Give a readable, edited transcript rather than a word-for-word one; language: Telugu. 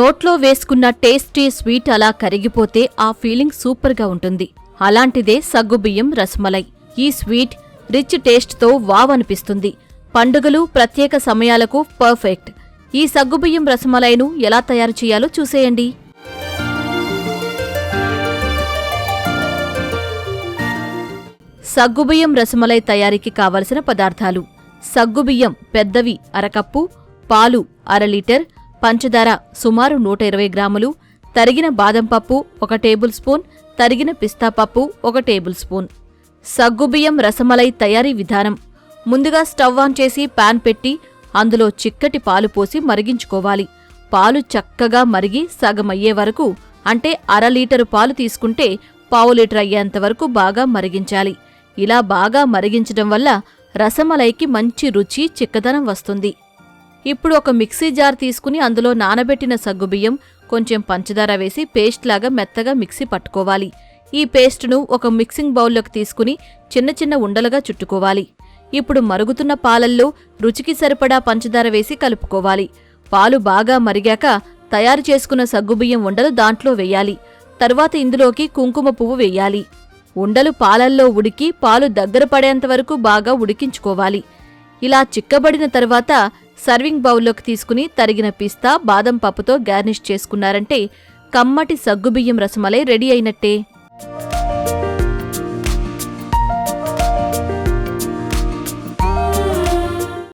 నోట్లో వేసుకున్న టేస్టీ స్వీట్ అలా కరిగిపోతే ఆ ఫీలింగ్ సూపర్గా ఉంటుంది. అలాంటిదే సగ్గుబియ్యం రసమలై. ఈ స్వీట్ రిచ్ టేస్ట్తో వావ్ అనిపిస్తుంది. పండుగలు, ప్రత్యేక సమయాలకు పర్ఫెక్ట్. ఈ సగ్గుబియ్యం రసమలైను ఎలా తయారు చేయాలో చూసేయండి. సగ్గుబియ్యం రసమలై తయారీకి కావలసిన పదార్థాలు: సగ్గుబియ్యం పెద్దవి అరకప్పు, పాలు 1/2 లీటర్, పంచదార సుమారు 120 గ్రాములు, తరిగిన బాదం పప్పు 1 టేబుల్ స్పూన్, తరిగిన పిస్తా పప్పు 1 టేబుల్ స్పూన్. సగ్గుబియ్యం రసమలై తయారీ విధానం: ముందుగా స్టవ్ ఆన్ చేసి పాన్ పెట్టి అందులో చిక్కటి పాలు పోసి మరిగించుకోవాలి. పాలు చక్కగా మరిగి సగమయ్యే వరకు, అంటే 1/2 లీటరు పాలు తీసుకుంటే 1/2 లీటర్ అయ్యేంతవరకు బాగా మరిగించాలి. ఇలా బాగా మరిగించడం వల్ల రసమలైకి మంచి రుచి, చిక్కదనం వస్తుంది. ఇప్పుడు ఒక మిక్సీ జార్ తీసుకుని అందులో నానబెట్టిన సగ్గుబియ్యం, కొంచెం పంచదార వేసి పేస్ట్లాగా మెత్తగా మిక్సీ పట్టుకోవాలి. ఈ పేస్టును ఒక మిక్సింగ్ బౌల్లోకి తీసుకుని చిన్న చిన్న ఉండలుగా చుట్టుకోవాలి. ఇప్పుడు మరుగుతున్న పాలల్లో రుచికి సరిపడా పంచదార వేసి కలుపుకోవాలి. పాలు బాగా మరిగాక తయారు చేసుకున్న సగ్గుబియ్యం ఉండలు దాంట్లో వెయ్యాలి. తరువాత ఇందులోకి కుంకుమ పువ్వు వెయ్యాలి. ఉండలు పాలల్లో ఉడికి పాలు దగ్గర పడేంతవరకు బాగా ఉడికించుకోవాలి. ఇలా చిక్కబడిన తర్వాత సర్వింగ్ బౌల్లోకి తీసుకుని తరిగిన పిస్తా, బాదం పప్పుతో గార్నిష్ చేసుకున్నారంటే కమ్మటి సగ్గుబియ్యం రసమలై రెడీ అయినట్టే.